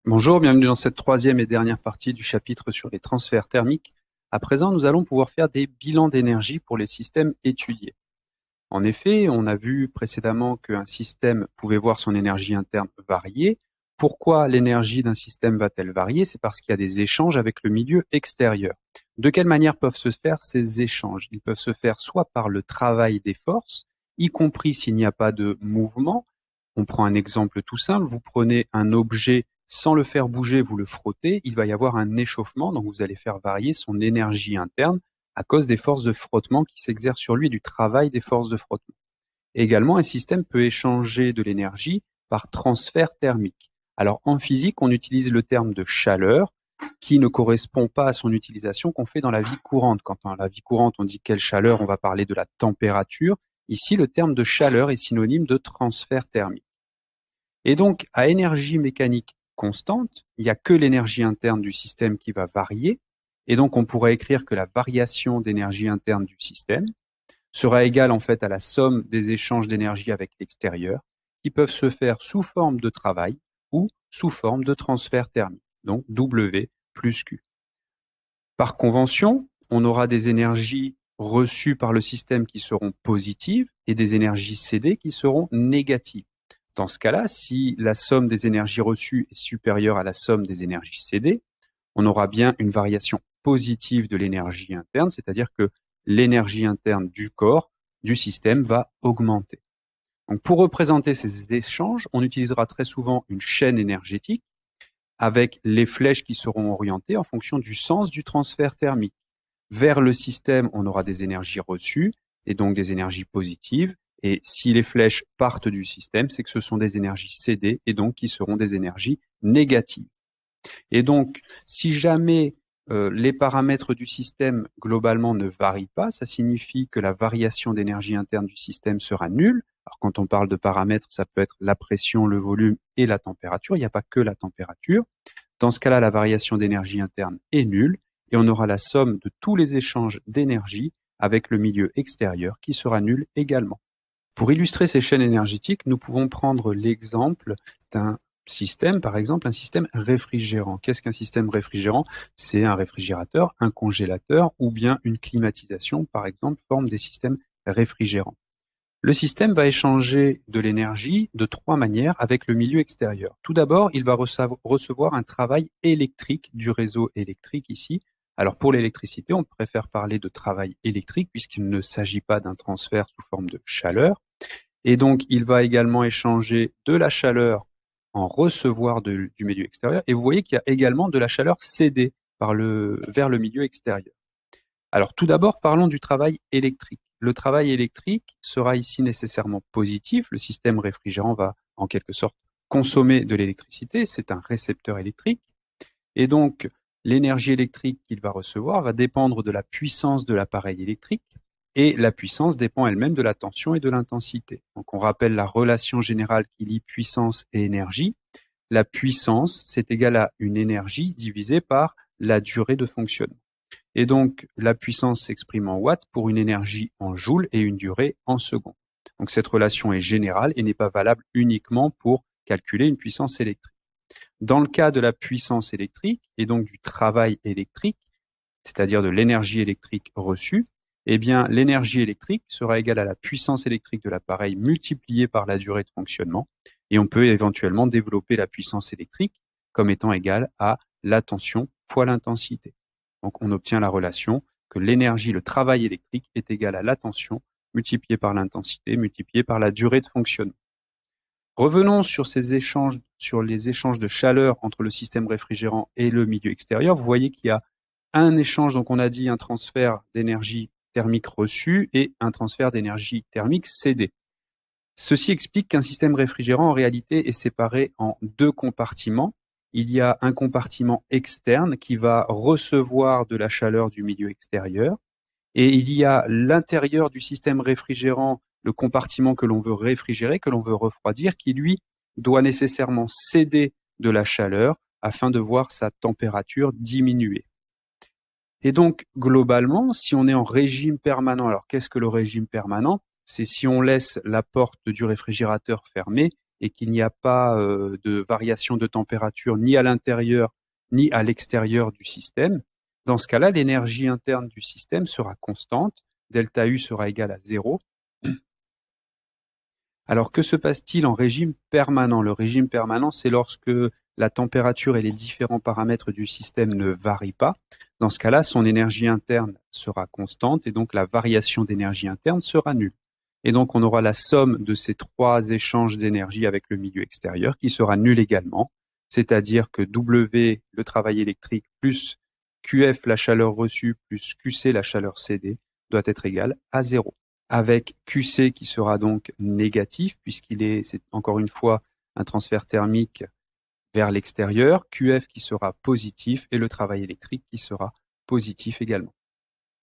Bonjour, bienvenue dans cette troisième et dernière partie du chapitre sur les transferts thermiques. À présent, nous allons pouvoir faire des bilans d'énergie pour les systèmes étudiés. En effet, on a vu précédemment qu'un système pouvait voir son énergie interne varier. Pourquoi l'énergie d'un système va-t-elle varier? C'est parce qu'il y a des échanges avec le milieu extérieur. De quelle manière peuvent se faire ces échanges? Ils peuvent se faire soit par le travail des forces, y compris s'il n'y a pas de mouvement. On prend un exemple tout simple, vous prenez un objet sans le faire bouger, vous le frottez, il va y avoir un échauffement, donc vous allez faire varier son énergie interne à cause des forces de frottement qui s'exercent sur lui et du travail des forces de frottement. Également, un système peut échanger de l'énergie par transfert thermique. Alors en physique, on utilise le terme de chaleur qui ne correspond pas à son utilisation qu'on fait dans la vie courante. Quand dans la vie courante, on dit quelle chaleur, on va parler de la température. Ici, le terme de chaleur est synonyme de transfert thermique. Et donc, à énergie mécanique constante, il n'y a que l'énergie interne du système qui va varier. Et donc, on pourrait écrire que la variation d'énergie interne du système sera égale en fait à la somme des échanges d'énergie avec l'extérieur, qui peuvent se faire sous forme de travail ou sous forme de transfert thermique, donc W plus Q. Par convention, on aura des énergies reçues par le système qui seront positives et des énergies cédées qui seront négatives. Dans ce cas-là, si la somme des énergies reçues est supérieure à la somme des énergies cédées, on aura bien une variation positive de l'énergie interne, c'est-à-dire que l'énergie interne du corps, du système, va augmenter. Donc, pour représenter ces échanges, on utilisera très souvent une chaîne énergétique avec les flèches qui seront orientées en fonction du sens du transfert thermique. Vers le système, on aura des énergies reçues et donc des énergies positives. Et si les flèches partent du système, c'est que ce sont des énergies cédées et donc qui seront des énergies négatives. Et donc, si jamais les paramètres du système globalement ne varient pas, ça signifie que la variation d'énergie interne du système sera nulle. Alors quand on parle de paramètres, ça peut être la pression, le volume et la température. Il n'y a pas que la température. Dans ce cas-là, la variation d'énergie interne est nulle et on aura la somme de tous les échanges d'énergie avec le milieu extérieur qui sera nul également. Pour illustrer ces chaînes énergétiques, nous pouvons prendre l'exemple d'un système, par exemple un système réfrigérant. Qu'est-ce qu'un système réfrigérant? C'est un réfrigérateur, un congélateur ou bien une climatisation, par exemple, forme des systèmes réfrigérants. Le système va échanger de l'énergie de trois manières avec le milieu extérieur. Tout d'abord, il va recevoir un travail électrique du réseau électrique ici. Alors pour l'électricité, on préfère parler de travail électrique puisqu'il ne s'agit pas d'un transfert sous forme de chaleur. Et donc, il va également échanger de la chaleur en recevoir du milieu extérieur. Et vous voyez qu'il y a également de la chaleur cédée vers le milieu extérieur. Alors tout d'abord, parlons du travail électrique. Le travail électrique sera ici nécessairement positif. Le système réfrigérant va en quelque sorte consommer de l'électricité. C'est un récepteur électrique. Et donc, l'énergie électrique qu'il va recevoir va dépendre de la puissance de l'appareil électrique. Et la puissance dépend elle-même de la tension et de l'intensité. Donc on rappelle la relation générale qui lie puissance et énergie. La puissance, c'est égal à une énergie divisée par la durée de fonctionnement. Et donc, la puissance s'exprime en watts pour une énergie en joules et une durée en secondes. Donc, cette relation est générale et n'est pas valable uniquement pour calculer une puissance électrique. Dans le cas de la puissance électrique et donc du travail électrique, c'est-à-dire de l'énergie électrique reçue, eh bien, l'énergie électrique sera égale à la puissance électrique de l'appareil multipliée par la durée de fonctionnement. Et on peut éventuellement développer la puissance électrique comme étant égale à la tension fois l'intensité. Donc, on obtient la relation que l'énergie, le travail électrique est égal à la tension multipliée par l'intensité multipliée par la durée de fonctionnement. Revenons sur ces échanges, sur les échanges de chaleur entre le système réfrigérant et le milieu extérieur. Vous voyez qu'il y a un échange, donc on a dit un transfert d'énergie thermique reçue et un transfert d'énergie thermique cédée. Ceci explique qu'un système réfrigérant en réalité est séparé en deux compartiments. Il y a un compartiment externe qui va recevoir de la chaleur du milieu extérieur et il y a l'intérieur du système réfrigérant, le compartiment que l'on veut réfrigérer, que l'on veut refroidir, qui lui doit nécessairement céder de la chaleur afin de voir sa température diminuer. Et donc, globalement, si on est en régime permanent, alors qu'est-ce que le régime permanent? C'est si on laisse la porte du réfrigérateur fermée et qu'il n'y a pas de variation de température ni à l'intérieur ni à l'extérieur du système, dans ce cas-là, l'énergie interne du système sera constante, delta U sera égal à 0. Alors, que se passe-t-il en régime permanent? Le régime permanent, c'est lorsque la température et les différents paramètres du système ne varient pas. Dans ce cas-là, son énergie interne sera constante et donc la variation d'énergie interne sera nulle. Et donc, on aura la somme de ces trois échanges d'énergie avec le milieu extérieur qui sera nulle également, c'est-à-dire que W, le travail électrique, plus QF, la chaleur reçue, plus QC, la chaleur cédée, doit être égal à 0. Avec QC qui sera donc négatif, c'est encore une fois un transfert thermique vers l'extérieur, QF qui sera positif et le travail électrique qui sera positif également.